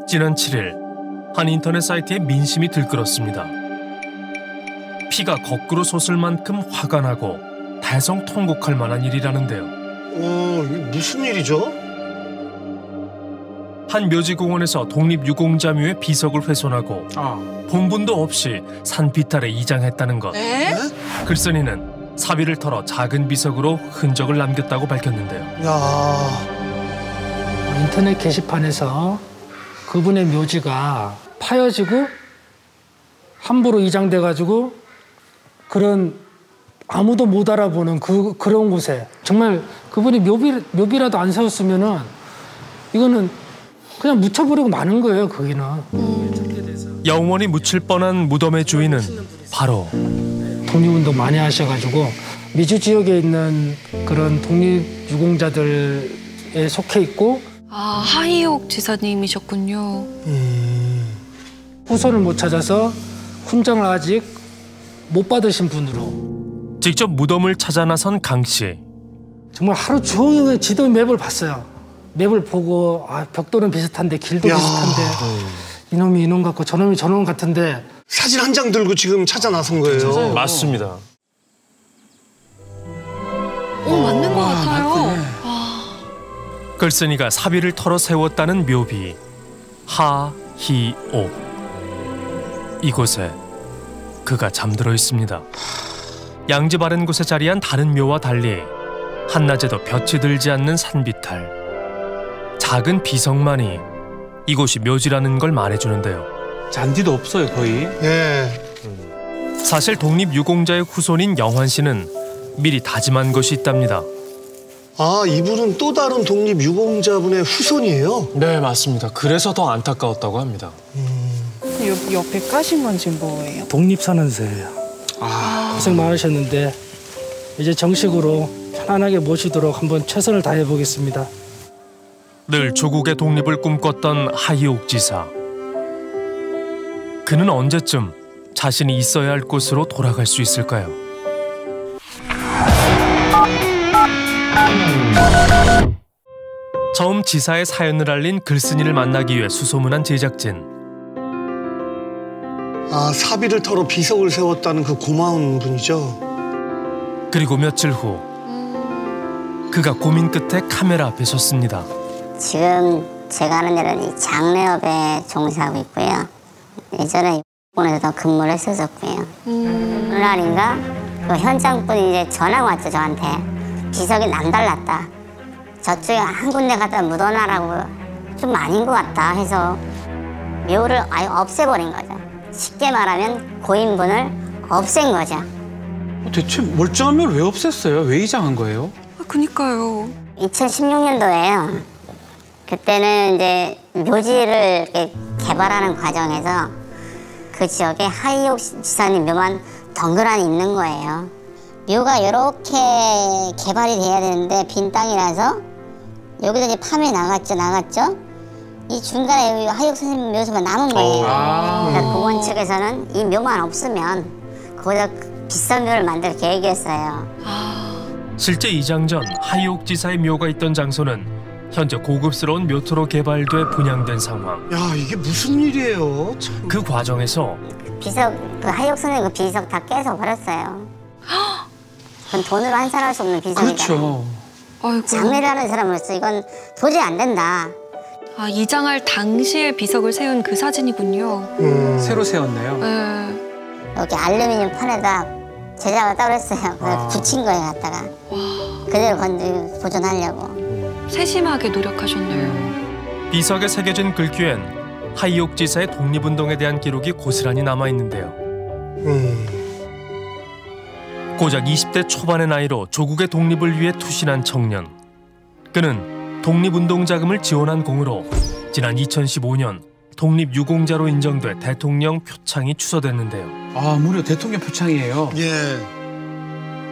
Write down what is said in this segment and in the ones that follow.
지난 7일 한 인터넷 사이트에 민심이 들끓었습니다. 피가 거꾸로 솟을 만큼 화가 나고 대성통곡할 만한 일이라는데요. 이게 무슨 일이죠? 한 묘지공원에서 독립유공자묘의 비석을 훼손하고 본분도 없이 산 비탈에 이장했다는 것. 글쓴이는 사비를 털어 작은 비석으로 흔적을 남겼다고 밝혔는데요. 인터넷 게시판에서 그분의 묘지가 파여지고 함부로 이장돼가지고 그런 아무도 못 알아보는 그런 곳에 정말 그분이 묘비라도 안 세웠으면은 이거는 그냥 묻혀버리고 마는 거예요, 거기는. 영원히 묻힐 뻔한 무덤의 주인은 바로 독립운동 많이 하셔가지고 미주 지역에 있는 그런 독립유공자들에 속해 있고. 하희옥 지사님이셨군요. 후손을 못 찾아서 훈장을 아직 못 받으신 분으로. 직접 무덤을 찾아 나선 강 씨. 정말 하루 종일 지도 맵을 봤어요. 맵을 보고 벽돌은 비슷한데 길도 비슷한데 이놈이 이놈 같고 저놈이 저놈 같은데. 사진 한 장 들고 지금 찾아 나선 거예요. 맞습니다. 맞는 것 같아요. 글쓴이가 사비를 털어 세웠다는 묘비 하희옥. 이곳에 그가 잠들어 있습니다. 양지 바른 곳에 자리한 다른 묘와 달리 한낮에도 볕이 들지 않는 산비탈. 작은 비석만이 이곳이 묘지라는 걸 말해주는데요. 잔디도 없어요, 거의. 사실 독립유공자의 후손인 영환 씨는 미리 다짐한 것이 있답니다. 이분은 또 다른 독립유공자분의 후손이에요? 네, 맞습니다. 그래서 더 안타까웠다고 합니다. 옆에 까신 건 지금 뭐예요? 독립선언서예요. 고생 많으셨는데 이제 정식으로 편안하게 모시도록 한번 최선을 다해 보겠습니다. 늘 조국의 독립을 꿈꿨던 하희옥 지사. 그는 언제쯤 자신이 있어야 할 곳으로 돌아갈 수 있을까요? 처음 지사의 사연을 알린 글쓴이를 만나기 위해 수소문한 제작진. 사비를 털어 비석을 세웠다는 그 고마운 분이죠. 그리고 며칠 후 그가 고민 끝에 카메라 앞에 섰습니다. 지금 제가 하는 일은 이 장례업에 종사하고 있고요. 예전에 일본에서도 근무를 했었고요. 어느 날인가 그 현장분이 이제 전화가 왔죠, 저한테. 비석이 남달랐다. 저쪽에 한 군데 갖다 묻어놔라고 좀 아닌 것 같다 해서 묘를 아예 없애버린 거죠. 쉽게 말하면 고인분을 없앤 거죠. 대체 멀쩡한 묘를 왜 없앴어요? 왜 이장한 거예요? 그니까요. 2016년도에요. 그때는 이제 묘지를 이렇게 개발하는 과정에서 그 지역에 하희옥 지사님 묘만 덩그러니 있는 거예요. 묘가 이렇게 개발이 돼야 되는데 빈 땅이라서 여기서 이제 파묘에 나갔죠. 이 중간에 하희옥 선생님 묘소만 남은 거예요. 그러니까 공원 측에서는 이 묘만 없으면 거기다 비싼 묘를 만들 계획이었어요. 실제 이장 전 하희옥 지사의 묘가 있던 장소는 현재 고급스러운 묘토로 개발돼 분양된 상황. 이게 무슨 일이에요? 참. 그 과정에서 비석, 그 하희옥 선생님 그 비석 다 깨서 버렸어요. 그건 돈으로 환산할 수 없는 비석이다. 그렇죠. 장례를 하는 사람으로서 이건 도저히 안 된다. 이장할 당시에 비석을 세운 그 사진이군요. 새로 세웠네요. 여기 알루미늄 판에다 제작을 따로 했어요. 붙인 거예요, 갖다가. 그대로 보존하려고. 세심하게 노력하셨네요. 비석에 새겨진 글귀엔 하희옥 지사의 독립운동에 대한 기록이 고스란히 남아있는데요. 고작 20대 초반의 나이로 조국의 독립을 위해 투신한 청년. 그는 독립운동 자금을 지원한 공으로 지난 2015년 독립유공자로 인정돼 대통령 표창이 추서됐는데요. 무려 대통령 표창이에요.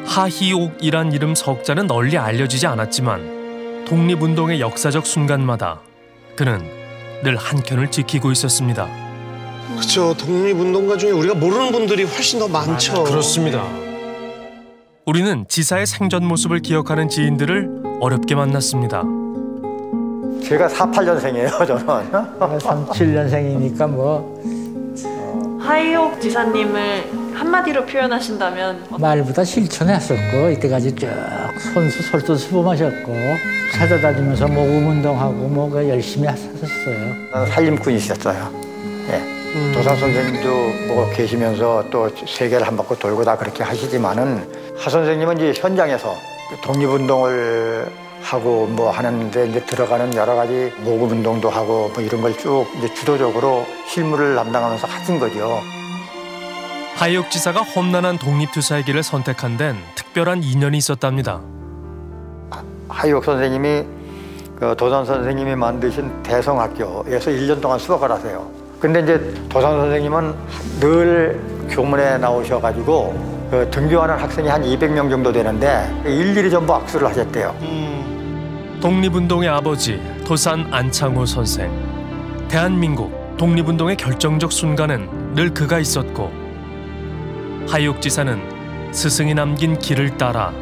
하희옥이란 이름 석자는 널리 알려지지 않았지만 독립운동의 역사적 순간마다 그는 늘 한켠을 지키고 있었습니다. 그렇죠. 독립운동가 중에 우리가 모르는 분들이 훨씬 더 많죠. 그렇습니다. 우리는 지사의 생전 모습을 기억하는 지인들을 어렵게 만났습니다. 제가 48년생이에요, 저는. 37년생이니까 뭐 하이옥 지사님을 한마디로 표현하신다면 말보다 실천했었고 이때까지 쭉 선수 솔선수범하셨고 찾아다니면서 모금 운동하고 뭐가 열심히 하셨어요. 살림꾼이셨어요. 예. 도산 선생님도 뭐 계시면서 또 세계를 한 바퀴 돌고 다 그렇게 하시지만은 하 선생님은 이제 현장에서 독립운동을 하고 뭐 하는데 이제 들어가는 여러 가지 모금 운동도 하고 뭐 이런 걸 쭉 이제 주도적으로 실무를 담당하면서 하신 거죠. 하이옥 지사가 험난한 독립투사의 길을 선택한 데는 특별한 인연이 있었답니다. 하이옥 선생님이 그 도산 선생님이 만드신 대성학교에서 1년 동안 수업을 하세요. 근데 이제 도산 선생님은 늘 교문에 나오셔가지고 그 등교하는 학생이 한 200명 정도 되는데 일일이 전부 악수를 하셨대요. 독립운동의 아버지 도산 안창호 선생. 대한민국 독립운동의 결정적 순간은 늘 그가 있었고 하이옥 지사는 스승이 남긴 길을 따라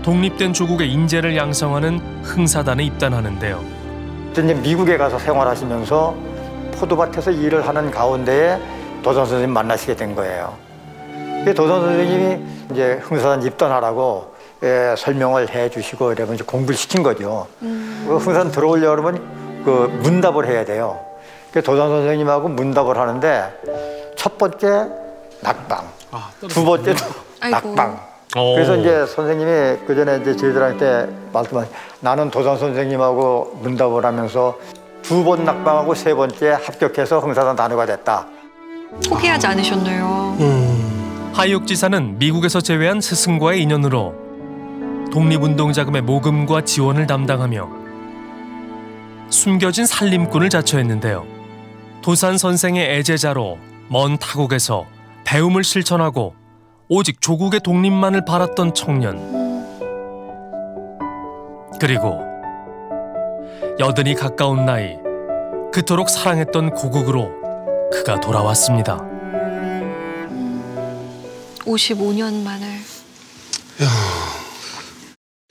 독립된 조국의 인재를 양성하는 흥사단에 입단하는데요. 이제 미국에 가서 생활하시면서 포도밭에서 일을 하는 가운데에 도산 선생님 만나시게 된 거예요. 도산 선생님이 이제 흥사단 입단하라고 설명을 해주시고 이러면 이제 공부를 시킨 거죠. 흥사단 들어오려고 그러면 그 문답을 해야 돼요. 도산 선생님하고 문답을 하는데 첫 번째 낙방, 두 번째도 낙방. 그래서 이제 선생님이 그 전에 이제 저희들한테 말씀하신 나는 도산 선생님하고 문답을 하면서 2번 낙방하고 3번째 합격해서 흥사단 단우가 됐다. 포기하지 않으셨네요. 하이옥 지사는 미국에서 제외한 스승과의 인연으로 독립운동 자금의 모금과 지원을 담당하며 숨겨진 살림꾼을 자처했는데요. 도산 선생의 애제자로 먼 타국에서 배움을 실천하고 오직 조국의 독립만을 바랐던 청년. 그리고 여든이 가까운 나이 그토록 사랑했던 고국으로 그가 돌아왔습니다. 55년 만에.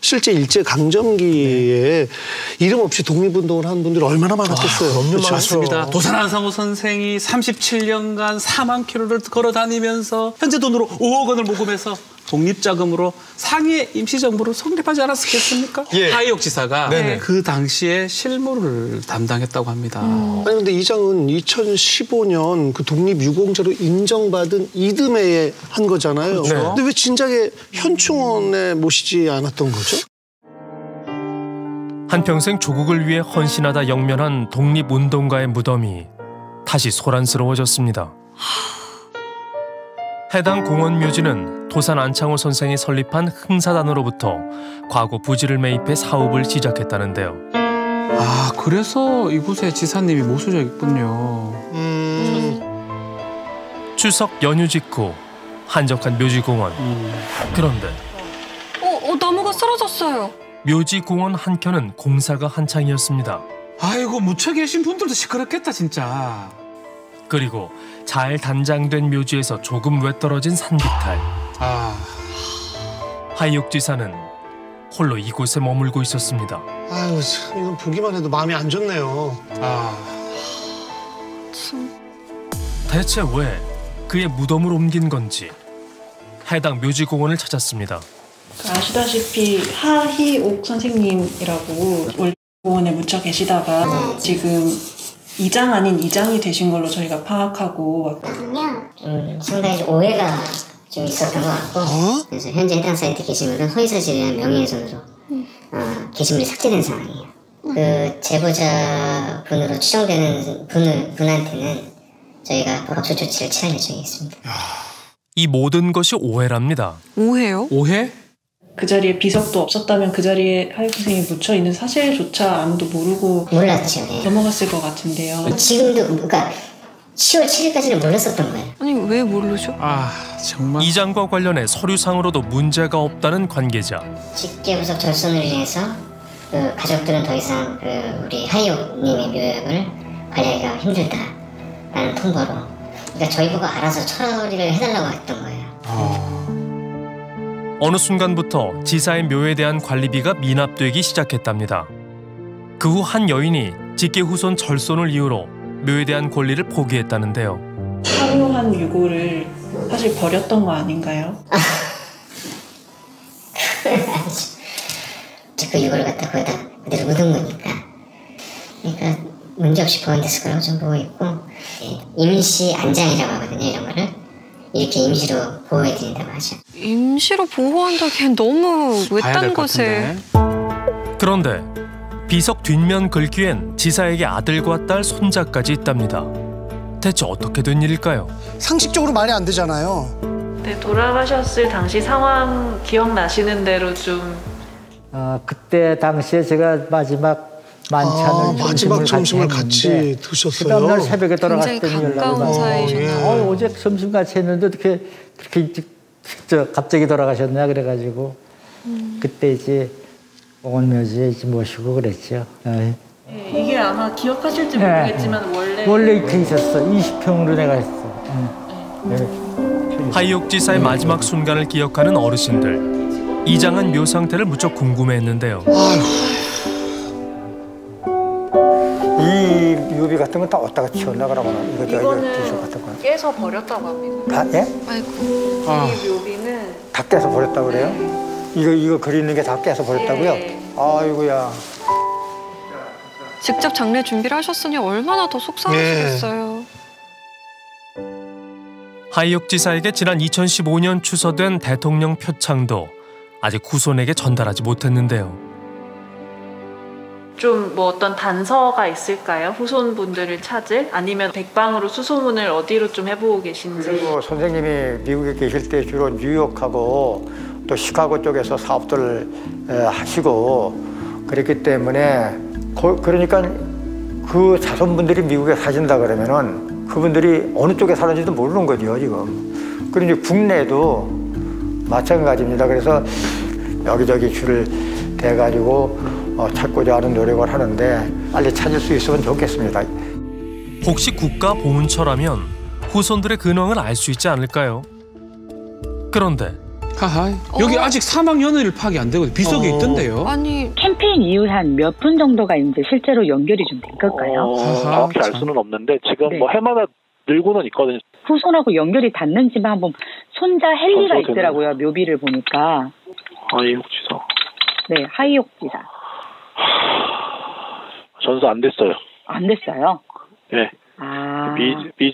실제 일제강점기에 이름 없이 독립운동을 하는 분들이 얼마나 많았겠어요. 그렇죠. 맞습니다. 도산 안창호 선생이 37년간 4만 킬로를 걸어 다니면서 현재 돈으로 5억 원을 모금해서 독립자금으로 상해 임시정부를 성립하지 않았겠습니까? 예. 하이옥 지사가 네네. 그 당시에 실무를 담당했다고 합니다. 아니 근데 이장은 2015년 그 독립유공자로 인정받은 이듬해에 한 거잖아요. 그렇죠. 근데 왜 진작에 현충원에 모시지 않았던 거죠? 한평생 조국을 위해 헌신하다 영면한 독립운동가의 무덤이 다시 소란스러워졌습니다. 해당 공원 묘지는 도산 안창호 선생이 설립한 흥사단으로부터 과거 부지를 매입해 사업을 시작했다는데요. 아, 그래서 이곳에 지사님이 모셔져 있군요. 추석 연휴 직후 한적한 묘지공원. 그런데 나무가 쓰러졌어요. 묘지공원 한켠은 공사가 한창이었습니다. 아이고, 묻혀 계신 분들도 시끄럽겠다 진짜. 그리고 잘 단장된 묘지에서 조금 외떨어진 산비탈. 하이옥 지사는 홀로 이곳에 머물고 있었습니다. 아유, 이건 보기만 해도 마음이 안 좋네요. 대체 왜 그의 무덤을 옮긴 건지 해당 묘지공원을 찾았습니다. 아시다시피 하희옥 선생님이라고 원래 공원에 묻혀 계시다가 지금 이장 아닌 이장이 되신 걸로 저희가 파악하고 상당히 좀 오해가 좀 있었던 것 같고 그래서 현재 해당 사이트에 계신 분은 허위사실이나 명예훼손으로 게시물이 삭제된 상황이에요. 그 제보자 분으로 추정되는 분한테는 저희가 법적 조치를 취할 예정이겠습니다. 이 모든 것이 오해랍니다. 오해요? 오해? 그 자리에 비석도 없었다면 그 자리에 하이옥 선생님이 묻혀있는 사실조차 아무도 모르고 몰랐죠. 네. 넘어갔을 것 같은데요. 지금도 그러니까 10월 7일까지는 몰랐었던 거예요. 아니 왜 모르죠? 정말. 이장과 관련해 서류상으로도 문제가 없다는 관계자. 직계부석 절손으로 인해서 그 가족들은 더 이상 그 우리 하이옥님의 묘역을 관리하기가 힘들다라는 통보로 그러니까 저희 보고 알아서 처리를 해달라고 했던 거예요. 어느 순간부터 지사의 묘에 대한 관리비가 미납되기 시작했답니다. 그 후 한 여인이 직계 후손 절손을 이유로 묘에 대한 권리를 포기했다는데요. 사묘한 유고를 사실 버렸던 거 아닌가요? 그 유고를 갖다 거기다 그대로 묻은 거니까. 그러니까 문제없이 보완됐을 거라고 좀 보고 있고, 임시 안장이라고 하거든요. 이런 거를 이렇게 임시로 보호해드린다고 하죠. 임시로 보호한다기엔 너무 외딴 곳에. 그런데 비석 뒷면 글귀엔 지사에게 아들과 딸, 손자까지 있답니다. 대체 어떻게 된 일일까요? 상식적으로 말이 안 되잖아요. 네, 돌아가셨을 당시 상황 기억나시는 대로 좀. 그때 당시에 제가 마지막 만찬을 마지막 점심을 같이 드셨어요. 그 다음날 새벽에 돌아갔더니 굉장히 가까운 사이셨나요? 어제 점심 같이 했는데 어떻게 그렇게 일찍 갑자기 돌아가셨냐 그래가지고 그때 이제 옹원묘지에 이제 모시고 그랬죠. 네, 이게 아마 기억하실지 모르겠지만 원래 이렇게 있었어. 20평으로 내가 했어. 하이옥 지사의 마지막 순간을 기억하는 어르신들. 이장한 묘 상태를 무척 궁금해했는데요. 이 묘비 같은 건 다 어디다가 치웠나 그러면 이거는 비석 같은 거 깨서 버렸다고 합니다. 다 예? 아이고. 이 묘비는 다 깨서 버렸다고 그래요? 이거 그리는 게 다 깨서 버렸다고요? 네. 아이고야. 직접 장례 준비를 하셨으니 얼마나 더 속상하시겠어요. 하이옥 지사에게 지난 2015년 추서된 대통령 표창도 아직 후손에게 전달하지 못했는데요. 좀 뭐 어떤 단서가 있을까요? 후손분들을 찾을? 아니면 백방으로 수소문을 어디로 좀 해보고 계신지. 그리고 선생님이 미국에 계실 때 주로 뉴욕하고 또 시카고 쪽에서 사업들을 하시고 그랬기 때문에 그러니까 그 자손분들이 미국에 사신다 그러면은 그분들이 어느 쪽에 사는지도 모르는 거죠 지금. 그리고 이제 국내도 마찬가지입니다. 그래서 여기저기 줄을 대가지고 찾고자 하는 노력을 하는데 빨리 찾을 수 있으면 좋겠습니다. 혹시 국가보훈처라면 후손들의 근황을 알 수 있지 않을까요? 그런데 하하, 여기 아직 사망 연일이 파악이 안 되고 비석이 있던데요. 아니 캠페인 이후에 한 몇 분 정도가 이제 실제로 연결이 좀 된 걸까요? 정확히 알 수는 없는데 지금 뭐 해마다 늘고는 있거든요. 후손하고 연결이 닿는지만 한번 손자 헨리가 있더라고요. 묘비를 보니까. 하이옥 지사. 네, 하이옥 지사. 전수 안 됐어요. 안 됐어요? 네.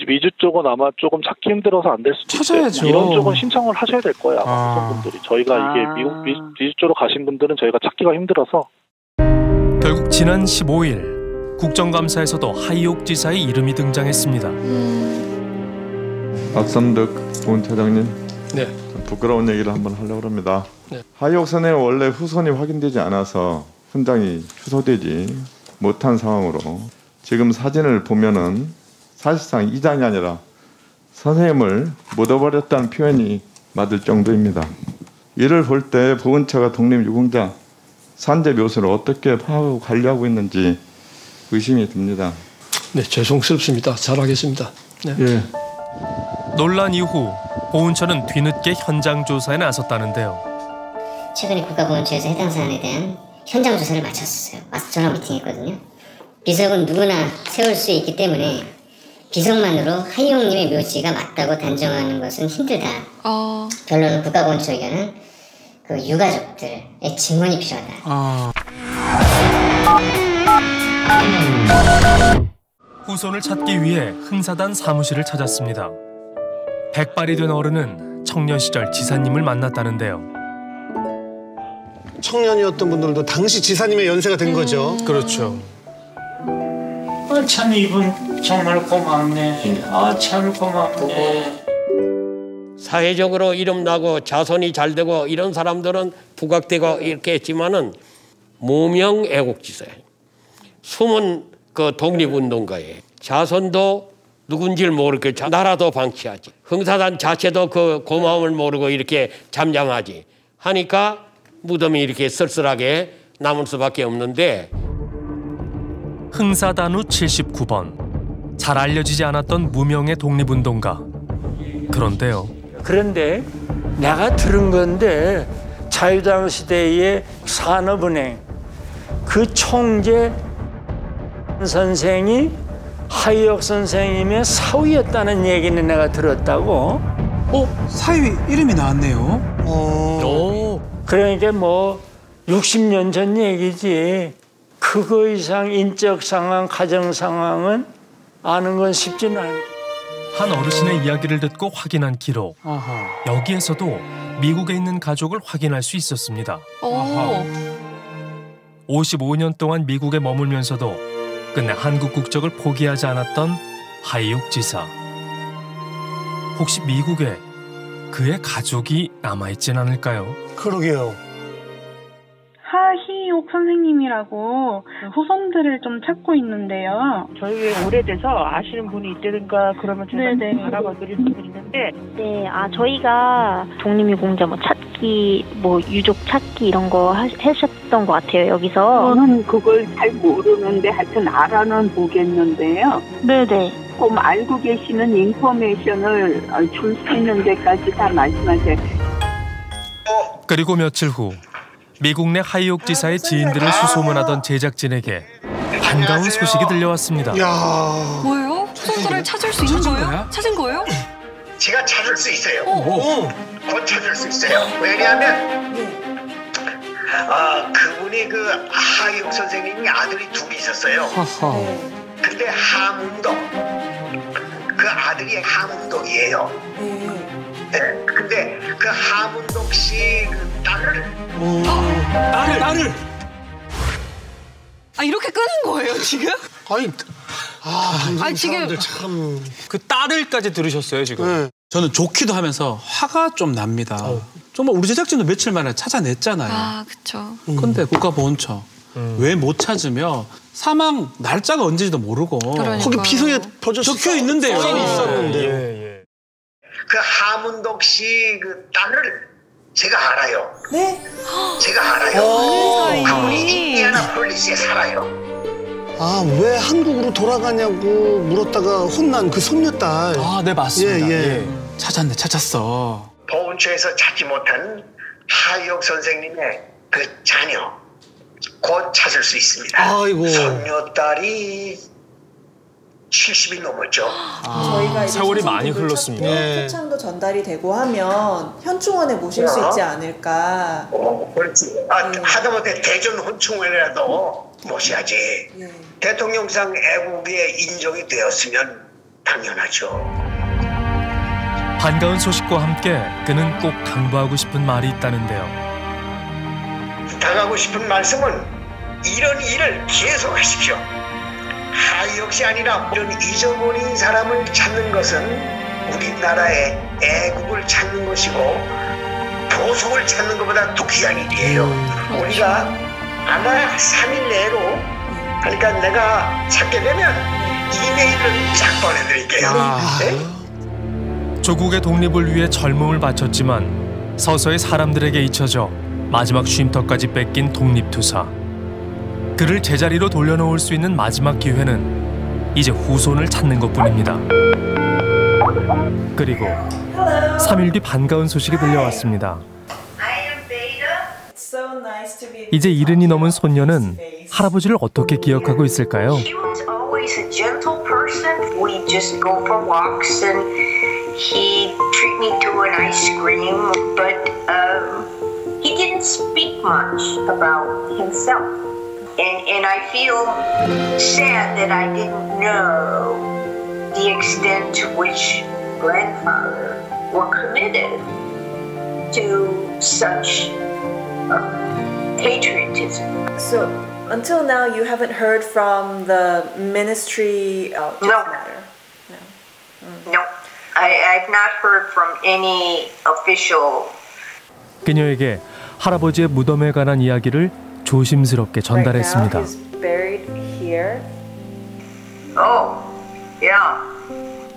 미주 쪽은 아마 조금 찾기 힘들어서 안 될 수도 찾아야죠. 있어요. 이런 쪽은 신청을 하셔야 될 거예요. 아마 후손분들이. 저희가 이게 미주 쪽으로 가신 분들은 저희가 찾기가 힘들어서. 결국 지난 15일 국정감사에서도 하이옥 지사의 이름이 등장했습니다. 박삼덕 보훈처장님, 네. 부끄러운 얘기를 한번 하려고 합니다. 네. 하이옥 선생은 원래 후손이 확인되지 않아서 훈장이 취소되지 못한 상황으로 지금 사진을 보면은 사실상 이장이 아니라 선생님을 묻어버렸다는 표현이 맞을 정도입니다. 이를 볼 때 보훈처가 독립유공자 산재 묘소를 어떻게 파악하고 관리하고 있는지 의심이 듭니다. 네, 죄송스럽습니다. 잘하겠습니다. 네. 예. 논란 이후 보훈처는 뒤늦게 현장 조사에 나섰다는데요. 최근에 국가보훈처에서 해당 사안에 대한 현장 조사를 마쳤어요. 전화 미팅했거든요. 비석은 누구나 세울 수 있기 때문에 비석만으로 하이옥님의 묘지가 맞다고 단정하는 것은 힘들다. 결론은 국가보훈처 의견은 그 유가족들의 증언이 필요하다. 후손을 찾기 위해 흥사단 사무실을 찾았습니다. 백발이 된 어른은 청년 시절 지사님을 만났다는데요. 청년이었던 분들도 당시 지사님의 연세가 된 거죠. 그렇죠. 참 이분 정말 고맙네. 참 고맙네. 사회적으로 이름 나고 자손이 잘 되고 이런 사람들은 부각되고 이렇게 했지만은 무명 애국지사예요. 숨은 그 독립운동가예요. 자손도 누군지를 모르고 나라도 방치하지. 흥사단 자체도 그 고마움을 모르고 이렇게 잠잠하지. 하니까 무덤이 이렇게 쓸쓸하게 남을 수밖에 없는데. 흥사단후 79번. 잘 알려지지 않았던 무명의 독립운동가. 그런데요. 그런데 내가 들은 건데 자유당 시대의 산업은행 그 총재 선생이 하이옥 선생님의 사위였다는 얘기는 내가 들었다고. 사위 이름이 나왔네요. 그러니까 뭐 60년 전 얘기지. 그거 이상 인적 상황, 가정 상황은 아는 건 쉽지는 않아. 한 어르신의 이야기를 듣고 확인한 기록. 여기에서도 미국에 있는 가족을 확인할 수 있었습니다. 55년 동안 미국에 머물면서도 끝내 한국 국적을 포기하지 않았던 하이옥 지사. 혹시 미국에 그의 가족이 남아있진 않을까요? 그러게요. 하희옥 선생님이라고 후손들을 좀 찾고 있는데요. 저희 오래돼서 아시는 분이 있다든가 그러면 제가 알아봐 드릴 수 있는데. 네, 저희가 독립유공자 찾기, 유족 찾기 이런 거 하셨던 것 같아요, 여기서. 저는 그걸 잘 모르는데 하여튼 알아는 보겠는데요. 네네. 꼭 알고 계시는 인포메이션을 줄 수 있는 데까지 다 말씀하세요. 그리고 며칠 후 미국 내 하이옥 지사의 지인들을 수소문하던 제작진에게 반가운 소식이 들려왔습니다. 뭐예요? 후손들을 찾을 수 있는 거예요? 찾은 거예요? 제가 찾을 수 있어요. 곧 찾을 수 있어요. 왜냐하면 그분이 그 하이옥 선생님이 아들이 둘이 있었어요. 근데 하문덕, 그 아들이 하문덕이에요. 네. 근데 그 하문덕 씨 그 딸을 딸을 이렇게 끄는 거예요 지금? 아니 지금 참. 그 딸을까지 들으셨어요 지금? 저는 좋기도 하면서 화가 좀 납니다. 정말 우리 제작진도 며칠 만에 찾아냈잖아요. 그렇죠. 근데 국가보훈처 왜 못 찾으며 사망 날짜가 언제지도 모르고 거기 비서에 적혀 있는데요. 있었는데. 그 하문덕 씨 그 딸을 제가 알아요. 네? 제가 알아요. 그분이 인디애나폴리스에 살아요. 왜 한국으로 돌아가냐고 물었다가 혼난 그 손녀딸. 네 맞습니다. 예. 찾았어. 보훈처에서 찾지 못한 하이옥 선생님의 그 자녀 곧 찾을 수 있습니다. 아이고. 손녀딸이 70이 넘었죠. 저희가 이제 세월이 많이 흘렀습니다. 표창도 전달이 되고 하면 현충원에 모실 수 있지 않을까. 그렇지. 하다못해 대전 현충원이라도 모셔야지. 대통령상 애국에 인정이 되었으면 당연하죠. 반가운 소식과 함께 그는 꼭 당부하고 싶은 말이 있다는데요. 당하고 싶은 말씀은 이런 일을 계속하십시오. 하이옥이 아니라 이런 잊어버린 사람을 찾는 것은 우리나라의 애국을 찾는 것이고 보석을 찾는 것보다 더 귀한 일이에요. 우리가 아마 3일 내로 그러니까 내가 찾게 되면 이메일을 쫙 보내드릴게요. 네? 조국의 독립을 위해 젊음을 바쳤지만 서서히 사람들에게 잊혀져 마지막 쉼터까지 뺏긴 독립투사. 그를 제자리로 돌려놓을 수 있는 마지막 기회는 이제 후손을 찾는 것뿐입니다. 그리고 3일 뒤 반가운 소식이 들려왔습니다. 이제 70이 넘은 손녀는 할아버지를 어떻게 기억하고 있을까요? He'd treat me to an ice cream, but he didn't speak much about himself. And I feel sad that I didn't know the extent to which grandfather were committed to such patriotism. So, until now, you haven't heard from the ministry of this matter? No. I've not heard from any official. 그녀에게 할아버지의 무덤에 관한 이야기를 조심스럽게 전달했습니다. Right now, he's buried here. Oh, yeah.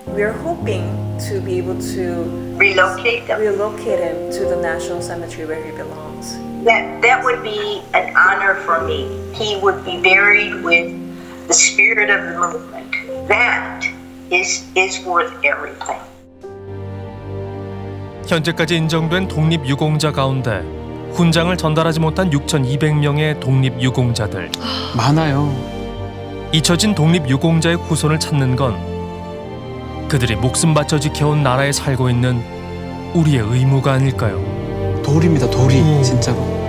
We're hoping to be able to relocate him to the National Cemetery where he belongs. That would be an honor for me. He would be buried with the spirit of the movement. That is worth everything. 현재까지 인정된 독립유공자 가운데 훈장을 전달하지 못한 6,200명의 독립유공자들. 많아요. 잊혀진 독립유공자의 후손을 찾는 건 그들이 목숨 바쳐 지켜온 나라에 살고 있는 우리의 의무가 아닐까요? 도리입니다, 도리. 진짜로.